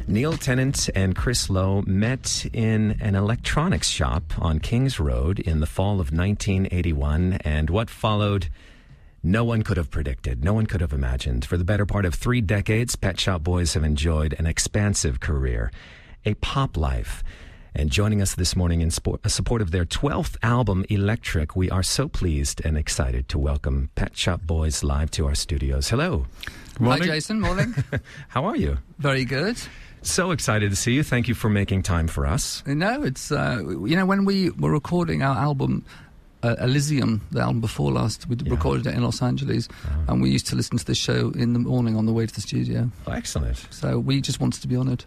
Neil Tennant and Chris Lowe met in an electronics shop on Kings Road in the fall of 1981, and what followed, no one could have predicted, no one could have imagined. For the better part of 3 decades, Pet Shop Boys have enjoyed an expansive career, a pop life. And joining us this morning in support of their 12th album, Eclectic, we are so pleased and excited to welcome Pet Shop Boys live to our studios. Hello. Morning. Hi, Jason. Morning. How are you? Very good. So excited to see you. Thank you for making time for us. No, it's, when we were recording our album, Elysium, the album before last, we recorded it in Los Angeles, and we used to listen to the show in the morning on the way to the studio. Oh, excellent. So we just wanted to be honoured.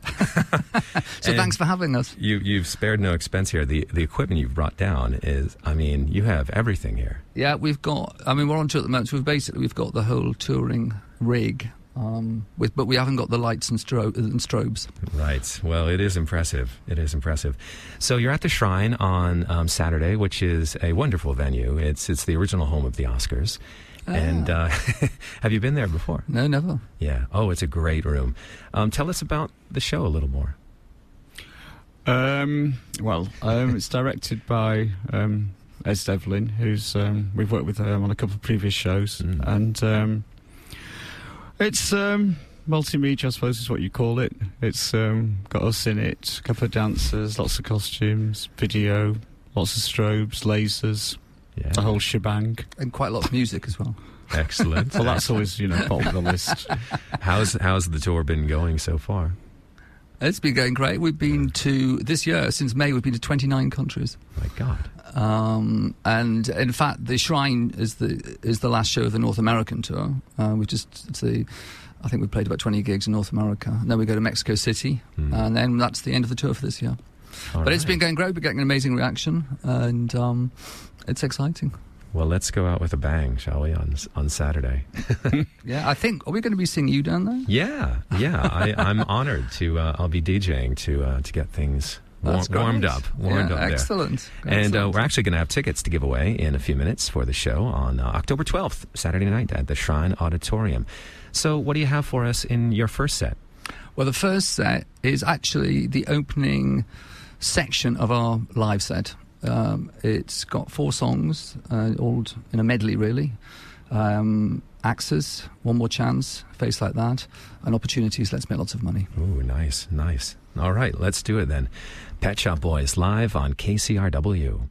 So thanks for having us. You've spared no expense here. The equipment you've brought down is, you have everything here. Yeah, we're on tour at the moment, so we've got the whole touring rig, but we haven't got the lights and strobes. Right. Well, it is impressive. It is impressive. So you're at the Shrine on Saturday, which is a wonderful venue. It's the original home of the Oscars. And have you been there before? No, never. Yeah. Oh, it's a great room. Tell us about the show a little more. It's directed by Ez Devlin, who's we've worked with on a couple of previous shows, and it's multimedia, I suppose, is what you call it. It's got us in it, a couple of dancers, lots of costumes, video, lots of strobes, lasers, the whole shebang, and quite a lot of music as well. Excellent. Well, that's always bottom of the list. How's the tour been going so far? It's been going great. We've been to, this year, since May, we've been to 29 countries. My God. And in fact, the Shrine is the last show of the North American tour. I think we played about 20 gigs in North America. And then we go to Mexico City, and then that's the end of the tour for this year. It's been going great. We're getting an amazing reaction, and it's exciting. Well, let's go out with a bang, shall we, on Saturday? Yeah, I think, are we going to be seeing you down there? Yeah. I'm honoured to. I'll be DJing to get things warmed up there. Excellent. And we're actually going to have tickets to give away in a few minutes for the show on October 12th, Saturday night at the Shrine Auditorium. So what do you have for us in your first set? Well, the first set is actually the opening section of our live set. It's got 4 songs, all in a medley, really. Axes, One More Chance, Face Like That, and Opportunities, Let's Make Lots of Money. Ooh, nice. All right, let's do it then. Pet Shop Boys live on KCRW.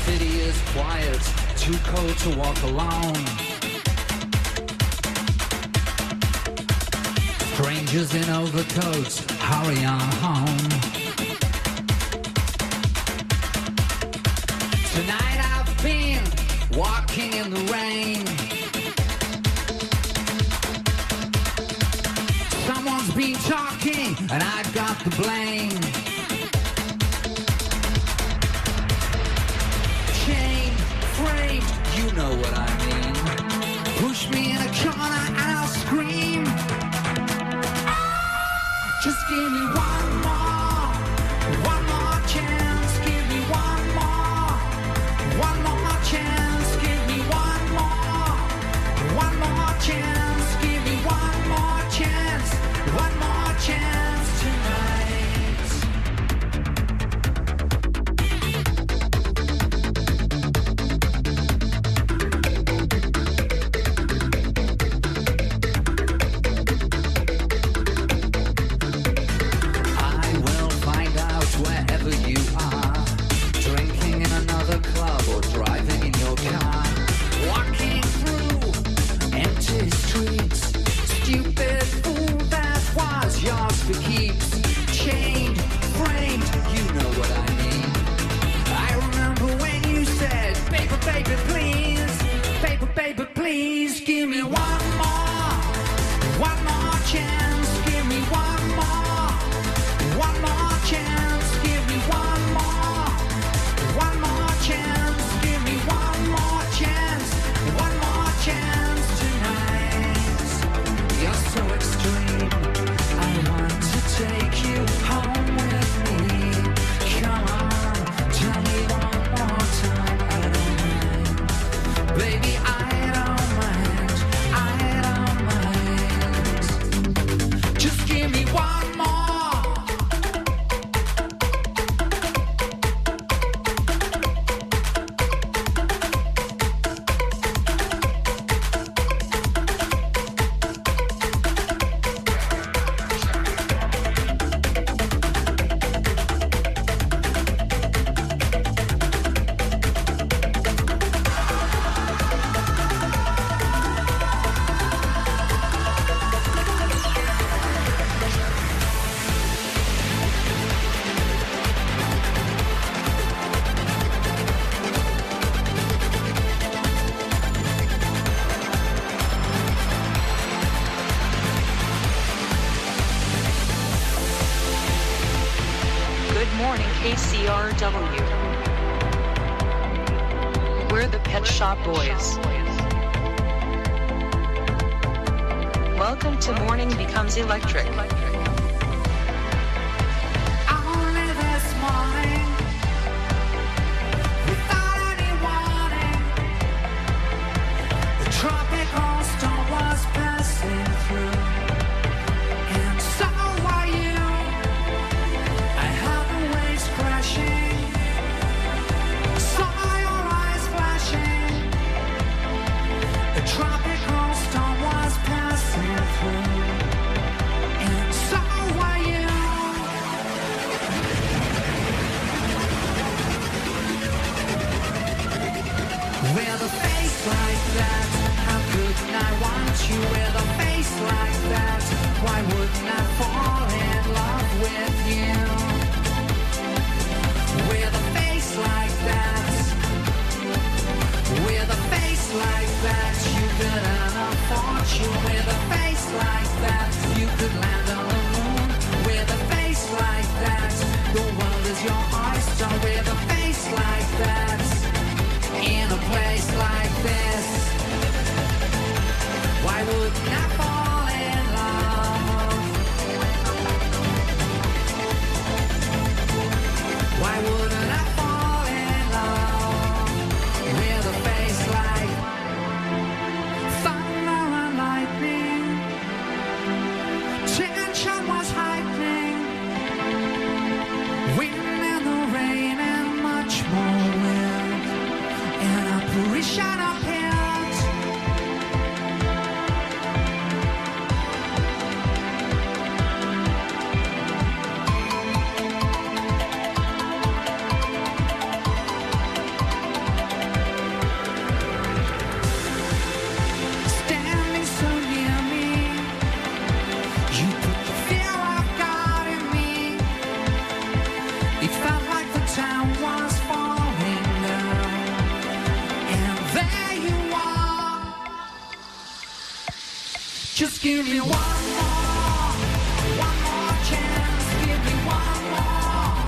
city is quiet, too cold to walk alone. Strangers in overcoats, hurry on home. Tonight I've been walking in the rain. Someone's been talking and I've got the blame. Chain, frame, you know what I mean. Push me in a corner and I'll scream. Just give me one more chance. Give me one more chance. Give me one more chance. Give me one more chance tonight. I will find out wherever you are, drinking in another club or driving in your car, walking through empty streets. Stupid fool that was yours for keeps. Chained, framed, you know what I mean. I remember when you said, paper, baby, please. Paper, baby, please. Give me one more chance. Give me one more chance. Give me one more chance. Give me one more chance tonight. You're so extreme. I want to take you home with me. Come on, tell me one more time. I don't mind, baby. I don't mind. Just give me one more. Good morning, KCRW. We're the Pet Shop Boys. Welcome to Morning Becomes Electric. Only this morning, without any warning, the tropical storm was passing through, and so are you. I heard the waves crashing, saw your eyes flashing. The tropical storm was passing through, and so are you. With a face like that, how couldn't I want you? With a face like that, why wouldn't I fall in love with you? With a face like that, with a face like that, you could earn a fortune. With a face like that, you could land on the moon. With a face like that, the world is your oyster. With a face like that, in a place like this, why wouldn't I fall in love? Just give me one more chance. Give me one more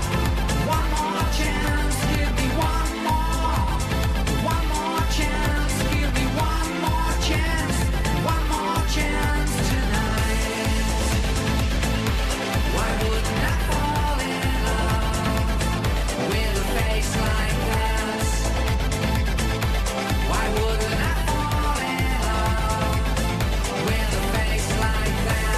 chance. Give me one more chance. Give me one more chance tonight. Why wouldn't I fall in love with a face like that? Why wouldn't I fall in love with a face like that?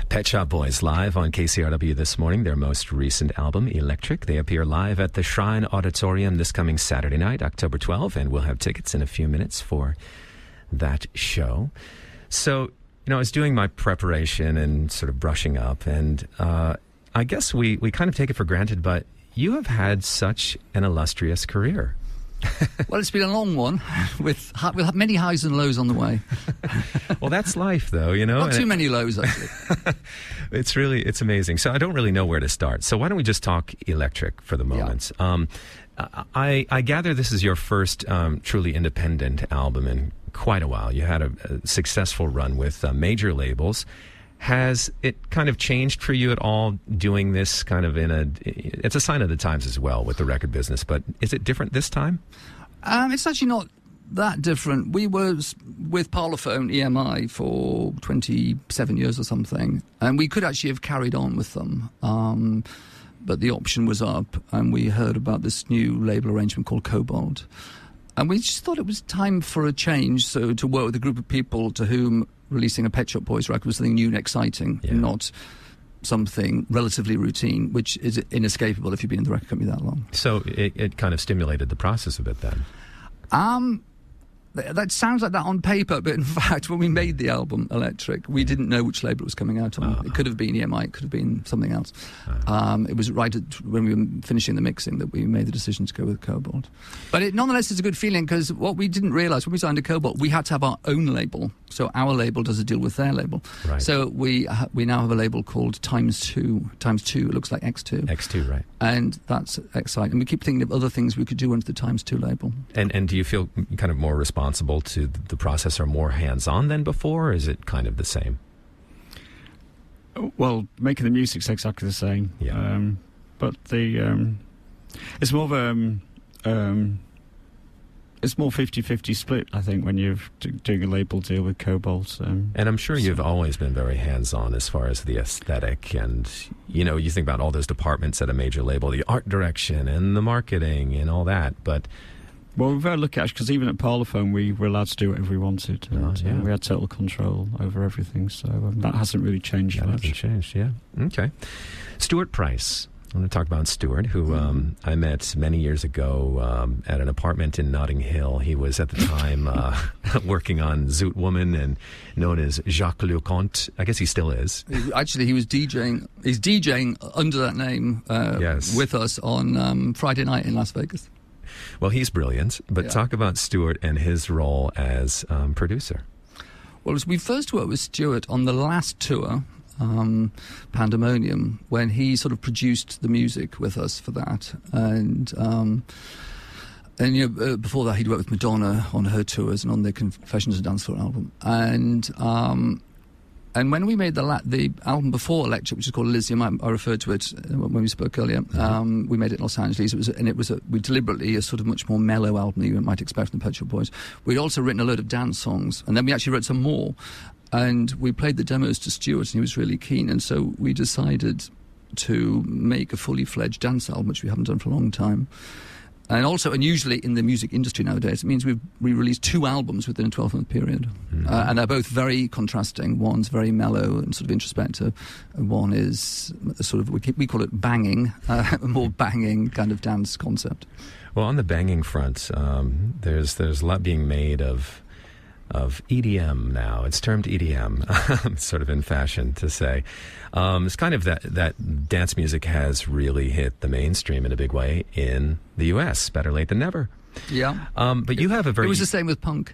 Pet Shop Boys live on KCRW this morning, their most recent album, Eclectic. They appear live at the Shrine Auditorium this coming Saturday night, October 12th, and we'll have tickets in a few minutes for that show. So, I was doing my preparation and sort of brushing up, and I guess we kind of take it for granted, but you have had such an illustrious career. Well, it's been a long one with many highs and lows on the way. Well, that's life, though, Not too many lows, actually. It's amazing. So I don't really know where to start. So why don't we just talk Eclectic for the moment? Yeah. I gather this is your first truly independent album in quite a while. You had a successful run with major labels. Has it kind of changed for you at all doing this kind of it's a sign of the times as well with the record business, but is it different this time? It's actually not that different. We were with Parlophone EMI for 27 years or something, and we could actually have carried on with them. But the option was up, and we heard about this new label arrangement called Cobalt. And we just thought it was time for a change, so to work with a group of people to whom releasing a Pet Shop Boys record was something new and exciting, not something relatively routine, which is inescapable if you've been in the record company that long. So it kind of stimulated the process a bit then? That sounds like that on paper, but in fact, when we made the album Eclectic, we didn't know which label it was coming out on. It could have been EMI, it could have been something else. It was right when we were finishing the mixing that we made the decision to go with Cobalt. But it nonetheless is a good feeling, because what we didn't realise when we signed to Cobalt, we had to have our own label. So our label does a deal with their label. Right. So we now have a label called Times 2. Times 2, it looks like X2. X2, right. And that's exciting. And we keep thinking of other things we could do under the Times 2 label. And do you feel kind of more responsible to the process, or more hands-on than before, or is it kind of the same? Well, making the music's exactly the same. Yeah. But it's more of it's more 50-50 split, I think, when you're doing a label deal with Cobalt. And I'm sure you've always been very hands-on as far as the aesthetic, and, you think about all those departments at a major label, the art direction and the marketing and all that, but... Well, we're very lucky, actually, because even at Parlophone, we were allowed to do whatever we wanted. And, we had total control over everything, so that hasn't really changed much. Hasn't changed, yeah. Okay. Stuart Price. I want to talk about Stuart, who I met many years ago at an apartment in Notting Hill. He was at the time working on Zoot Woman and known as Jacques Leconte. I guess he still is. Actually, he was DJing. He's DJing under that name with us on Friday night in Las Vegas. Well, he's brilliant. But talk about Stuart and his role as producer. Well, we first worked with Stuart on the last tour, Pandemonium, when he sort of produced the music with us for that, and before that he'd worked with Madonna on her tours and on the Confessions of a Dance Floor album, and when we made the album before Eclectic, which is called Elysium, I referred to it when we spoke earlier. We made it in Los Angeles. It was we deliberately a sort of much more mellow album than you might expect from the Pet Shop Boys. We'd also written a load of dance songs, and then we actually wrote some more. And we played the demos to Stuart, and he was really keen. And so we decided to make a fully fledged dance album, which we haven't done for a long time. And also, and usually in the music industry nowadays, it means we release 2 albums within a 12-month period. And they're both very contrasting. One's very mellow and sort of introspective. And one is sort of, we call it banging, a more banging kind of dance concept. Well, on the banging front, there's a lot being made of EDM now. It's termed EDM, sort of in fashion to say. It's kind of that dance music has really hit the mainstream in a big way in the U.S. Better late than never. Yeah. But you have a very... It was the same with punk.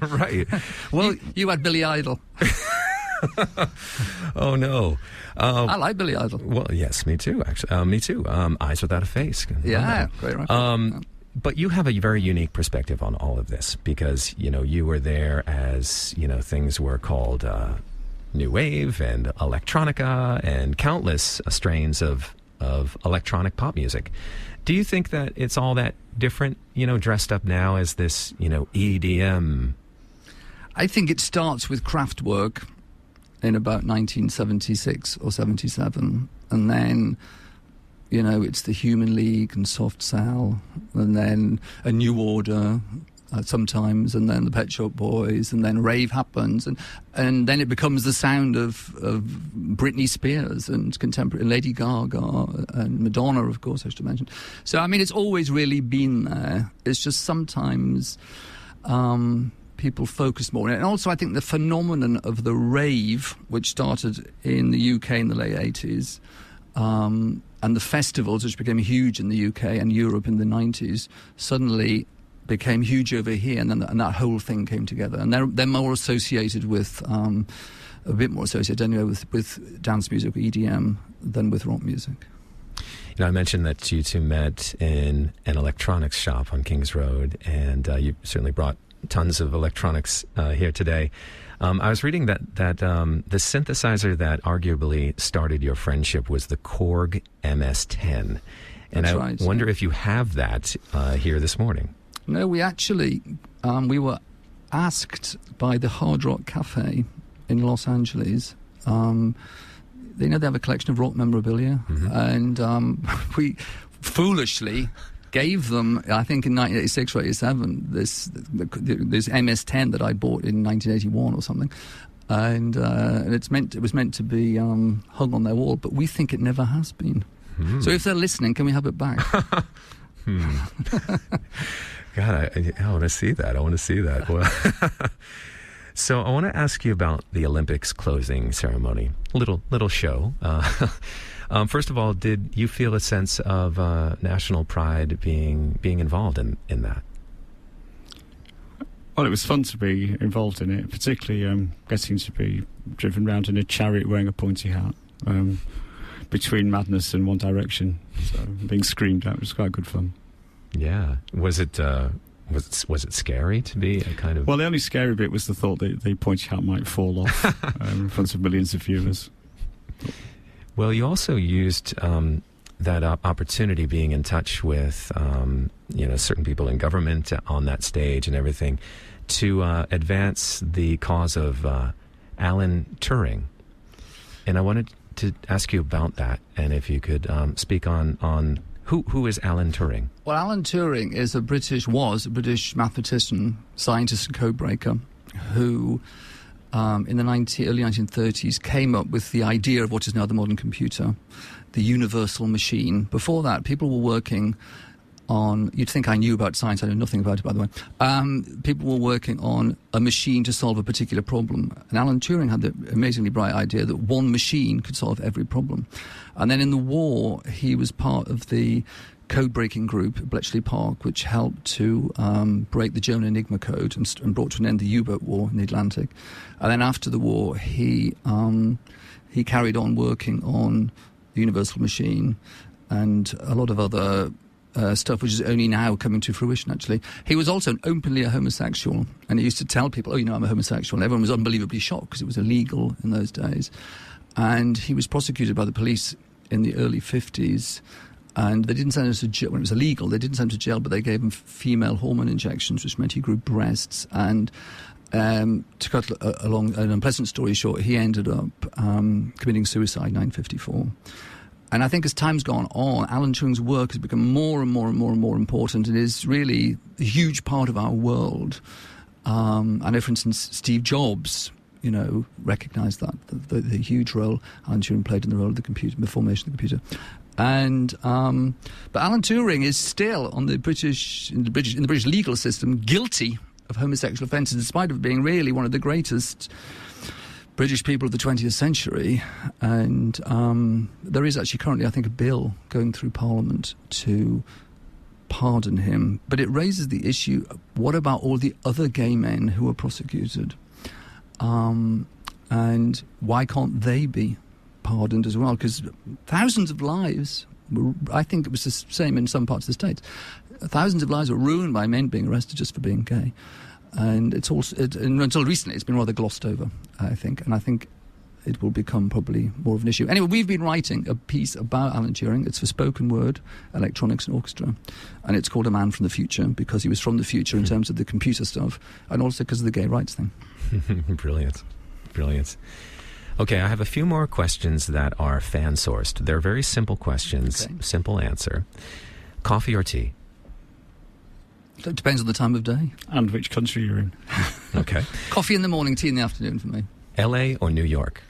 Right. Well, you had Billy Idol. Oh, no. I like Billy Idol. Well, yes, me too, actually. Me too. Eyes Without a Face. Yeah, great record. But you have a very unique perspective on all of this because, you were there as, things were called New Wave and Electronica and countless strains of electronic pop music. Do you think that it's all that different, dressed up now as this, EDM? I think it starts with Kraftwerk in about 1976 or 77, and then... it's the Human League and Soft Cell, and then A New Order sometimes, and then the Pet Shop Boys, and then rave happens, and then it becomes the sound of Britney Spears and contemporary Lady Gaga and Madonna, of course, I should mention. So, it's always really been there. It's just sometimes people focus more on it. And also, I think the phenomenon of the rave, which started in the UK in the late 80s, and the festivals, which became huge in the UK and Europe in the 90s, suddenly became huge over here, and that whole thing came together. And they're more associated with, a bit more associated anyway, with dance music, EDM, than with rock music. I mentioned that you two met in an electronics shop on Kings Road, and you certainly brought tons of electronics here today. I was reading that the synthesizer that arguably started your friendship was the Korg MS-10. And That's I right, wonder if you have that here this morning. No, we actually, we were asked by the Hard Rock Cafe in Los Angeles. They have a collection of rock memorabilia, and we foolishly gave them, I think in 1986 or 87, this MS-10 that I bought in 1981 or something, and it was meant to be hung on their wall, but we think it never has been. So if they're listening, can we have it back? God, I want to see that. Well, so I want to ask you about the Olympics closing ceremony. Little show. First of all, did you feel a sense of national pride being involved in that? Well, it was fun to be involved in it, particularly getting to be driven around in a chariot wearing a pointy hat between Madness and One Direction. So being screamed at was quite good fun. Yeah. Was it scary to be a kind of... Well, the only scary bit was the thought that the pointy hat might fall off in front of millions of viewers. Well, you also used that opportunity, being in touch with certain people in government on that stage and everything, to advance the cause of Alan Turing. And I wanted to ask you about that, and if you could speak on who is Alan Turing? Well, Alan Turing was a British mathematician, scientist and codebreaker who, in the early 1930s, came up with the idea of what is now the modern computer, the universal machine. Before that, people were working on... You'd think I knew about science. I know nothing about it, by the way. People were working on a machine to solve a particular problem. And Alan Turing had the amazingly bright idea that one machine could solve every problem. And then in the war, he was part of the code-breaking group at Bletchley Park, which helped to break the German Enigma code and brought to an end the U-boat war in the Atlantic. And then after the war, he carried on working on the universal machine and a lot of other stuff which is only now coming to fruition, actually. He was also openly a homosexual, and he used to tell people, I'm a homosexual. And everyone was unbelievably shocked because it was illegal in those days. And he was prosecuted by the police in the early 50s, and they didn't send him to jail when it was illegal. They didn't send him to jail, but they gave him female hormone injections, which meant he grew breasts. And to cut along an unpleasant story short, he ended up committing suicide in 1954. And I think as time's gone on, Alan Turing's work has become more and more and more and more important. It is really a huge part of our world. I know, for instance, Steve Jobs, recognised that, the huge role Alan Turing played in the role of the computer, in the formation of the computer. And but Alan Turing is still in the British legal system guilty of homosexual offences, in spite of being really one of the greatest British people of the 20th century. And there is actually currently, I think, a bill going through Parliament to pardon him. But it raises the issue, what about all the other gay men who were prosecuted? And why can't they be pardoned as well? Because thousands of lives, I think it was the same in some parts of the States, thousands of lives were ruined by men being arrested just for being gay. And it's also, until recently, it's been rather glossed over, I think. And I think it will become probably more of an issue. Anyway, we've been writing a piece about Alan Turing. It's for spoken word, electronics and orchestra. And it's called A Man from the Future, because he was from the future in terms of the computer stuff, and also because of the gay rights thing. Brilliant. Okay, I have a few more questions that are fan-sourced. They're very simple questions, okay. Simple answer. Coffee or tea? So it depends on the time of day. And which country you're in. Okay. Coffee in the morning, tea in the afternoon for me. LA or New York?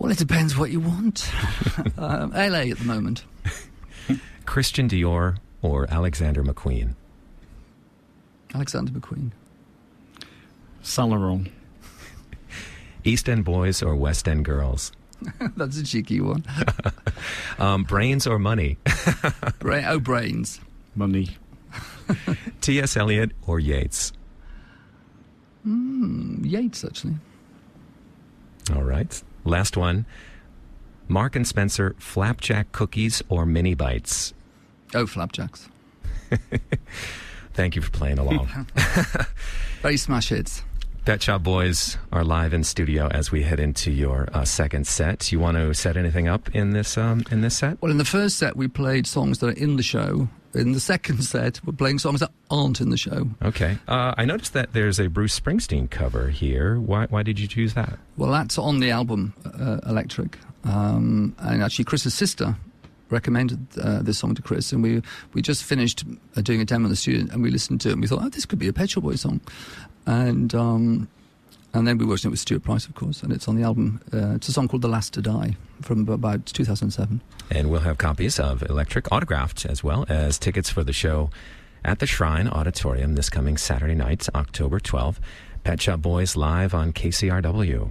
Well, it depends what you want. LA at the moment. Christian Dior or Alexander McQueen? Alexander McQueen. Saint Laurent. East End boys or West End girls? That's a cheeky one. Brains or money? Brains. Money. T.S. Eliot or Yeats? Yeats, actually. All right. Last one. Mark and Spencer, flapjack cookies or mini bites? Oh, flapjacks. Thank you for playing along. Very smash hits. Pet Shop Boys are live in studio as we head into your second set. You want to set anything up in this set? Well, in the first set, we played songs that are in the show. In the second set, we're playing songs that aren't in the show. Okay. I noticed that there's a Bruce Springsteen cover here. Why did you choose that? Well, that's on the album Electric. And actually, Chris's sister recommended this song to Chris, and we just finished doing a demo in the studio, and we listened to it, and we thought, oh, this could be a Pet Shop Boys song. And then we watched it with Stuart Price, of course, and it's on the album. It's a song called The Last to Die from about 2007. And we'll have copies of Electric autographed, as well as tickets for the show at the Shrine Auditorium this coming Saturday night, October 12th. Pet Shop Boys live on KCRW.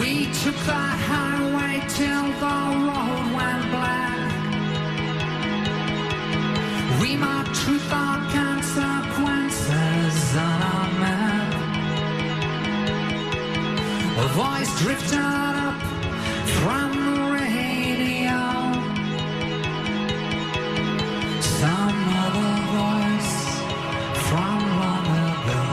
We took the highway till the road went black. We marked truth or consequences on our map. A voice drifted up from the radio. Some other voice from long ago.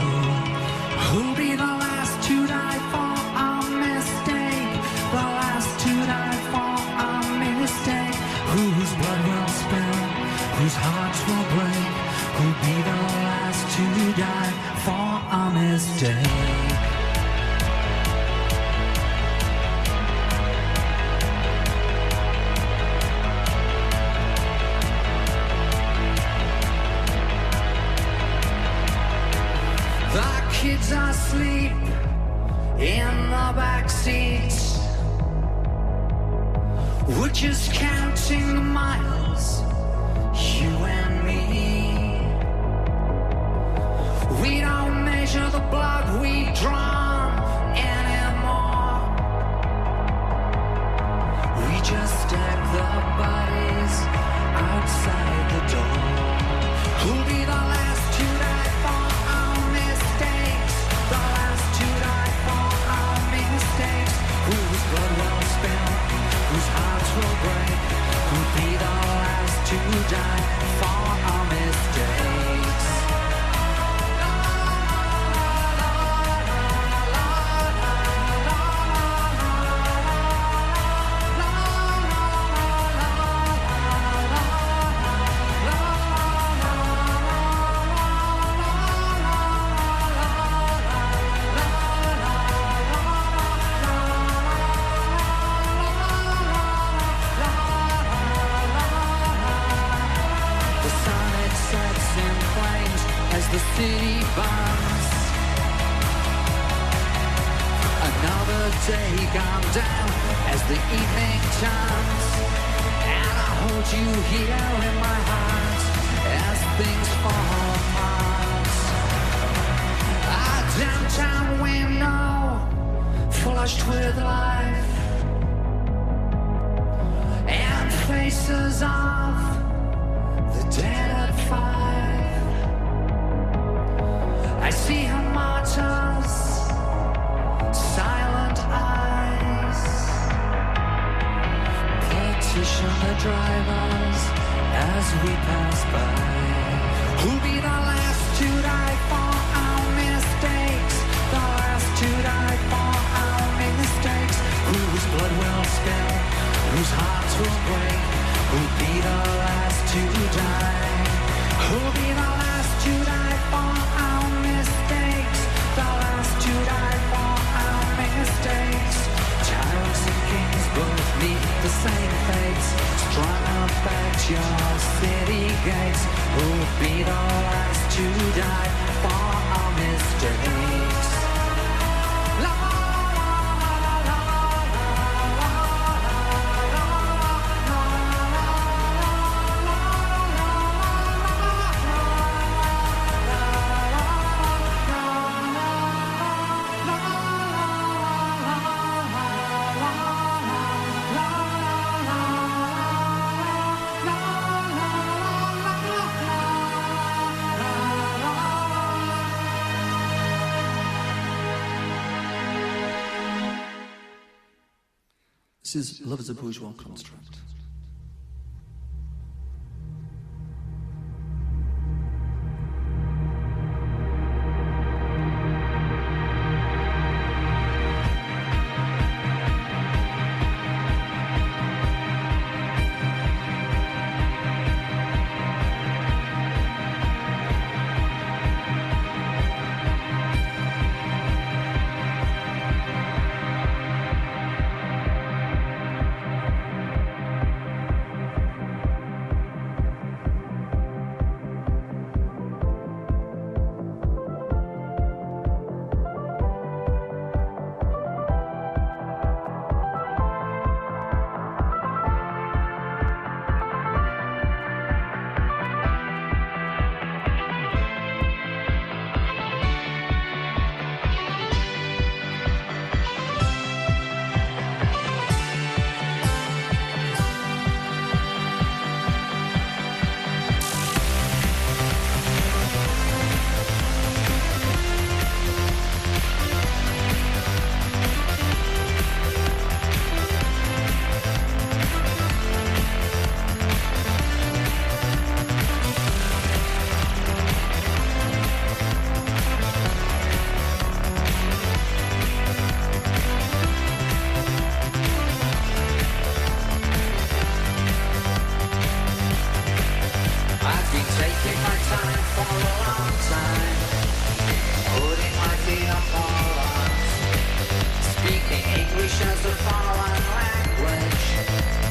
Who'll be the last to die for our mistake? The last to die for our mistake. Whose blood will spill? Whose hearts will break? Who'll be the last to die for our mistake? The kids are asleep in the back seats. We're just counting the miles, you and me. We don't measure the blood we've drawn anymore. We just stack the bodies outside the door. Who'll be the last to die for our mistakes? The last to die for our mistakes. Whose blood will spill? Whose hearts will break? Who'll be the last to die for our mistakes? As the city burns, another day gone down as the evening turns, and I hold you here in my heart as things fall apart. Our downtown window flushed with life and faces of the dead at 5. I see her martyrs, silent eyes, petition the drivers as we pass by. Who'll be the last to die for our mistakes? The last to die for our mistakes. Whose blood will spill? Whose hearts will break? Who'll be the last to die? Who'll be the last to die for our mistakes? The last to die for our mistakes. Tyrants and kings both meet the same fates, strung up at your city gates. Who'll be the last to die for our mistakes? La, la, la, la, la, This is Love is a Bourgeois Construct. English as a foreign language.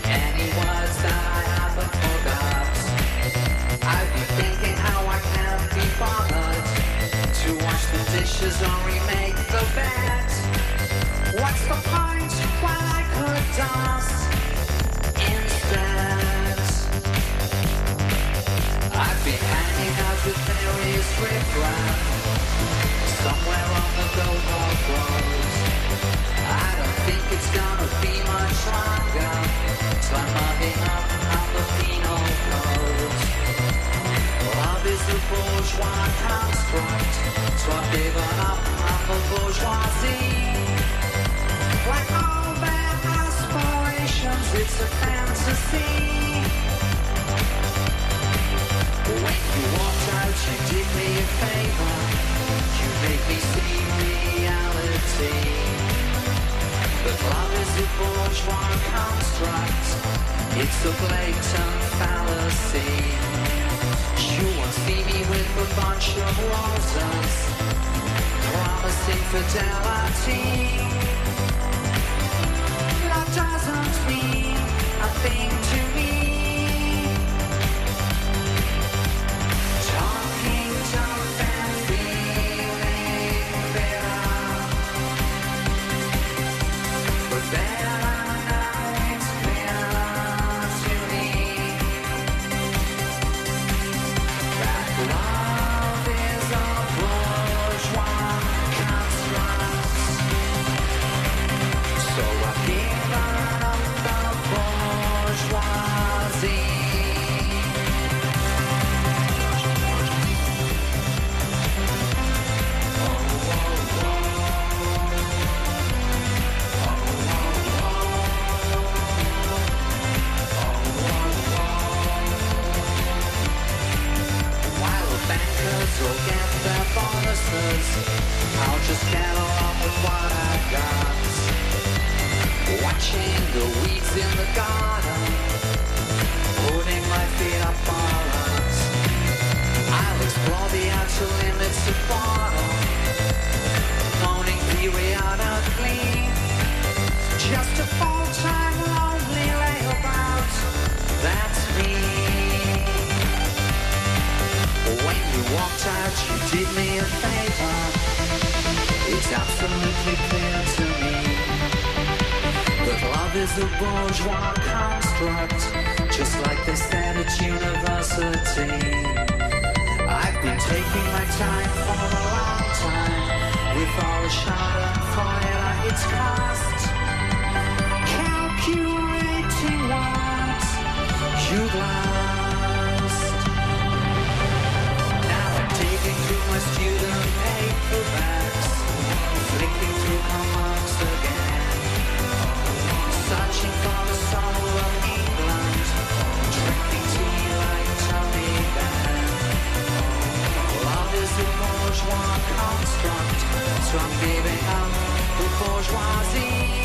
Any words that I haven't forgot. I've been thinking how I can't be bothered to wash the dishes or remake the bed. What's the point when I could dance instead? I've been hanging out with various riffraff somewhere on the Goldhawk Road. I don't think it's gonna be much longer till I'm mugging up on the penal code. Love is a bourgeois construct, so I've given up on the bourgeoisie. Like all their aspirations, it's a fantasy. When you walked out, you did me a favor. You made me see reality. But love is a bourgeois construct. It's a blatant fallacy. You won't see me with a bunch of roses promising fidelity. Love doesn't mean a thing to me. Talking tough and feeling bitter, but better now it's clear to me that love is a bourgeois construct. So I've given up the bourgeoisie. Bankers will get their bonuses. I'll just get along with what I got. Watching the weeds in the garden, putting my feet up on it. I'll explore the outer limits of bottom, moaning periodically. Just a full-time lonely layabout, that's me. When you walked out, you did me a favor. It's absolutely clear to me that love is a bourgeois construct, just like they said at university. I've been taking my time for a long time, with all the schadenfreude at its cost, calculating what you'd lost. Digging through my student paperbacks, flicking through my marks again, searching for the soul of England, drinking tea like Tony Benn. Love is a bourgeois construct, so I'm giving up the bourgeoisie.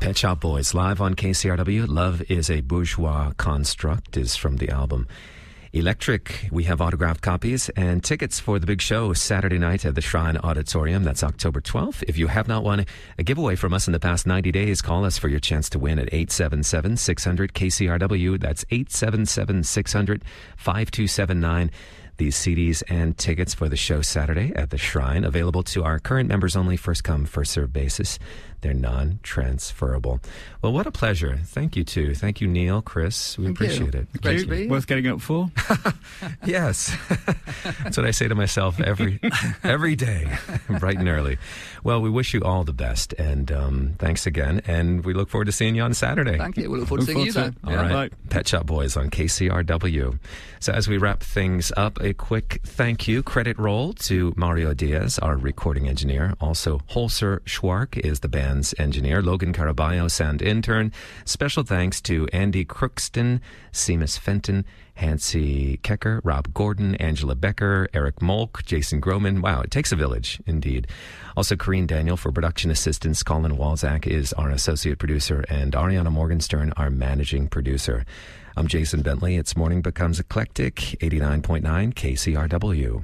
Pet Shop Boys, live on KCRW. Love is a Bourgeois Construct is from the album Electric. We have autographed copies and tickets for the big show Saturday night at the Shrine Auditorium. That's October 12th. If you have not won a giveaway from us in the past 90 days, call us for your chance to win at 877-600-KCRW. That's 877-600-5279. These CDs and tickets for the show Saturday at the Shrine, available to our current members only, first come, first served basis. They're non-transferable. Well, what a pleasure. Thank you, too. Thank you, Neil, Chris. We appreciate it. Great to be here. Worth getting up for? Yes. That's what I say to myself every day, bright and early. Well, we wish you all the best, and thanks again, and we look forward to seeing you on Saturday. Thank you. We look forward to seeing you there. All right. Pet Shop Boys on KCRW. So as we wrap things up, a quick thank you, credit roll to Mario Diaz, our recording engineer. Also, Holzer Schwark is the band's engineer. Logan Caraballo, sound intern. Special thanks to Andy Crookston, Seamus Fenton, Hansi Kecker, Rob Gordon, Angela Becker, Eric Molk, Jason Groman. Wow, it takes a village, indeed. Also, Corrine Daniel for production assistance. Colin Walzak is our associate producer, and Ariana Morgenstern, our managing producer. I'm Jason Bentley. It's Morning Becomes Eclectic, 89.9 KCRW.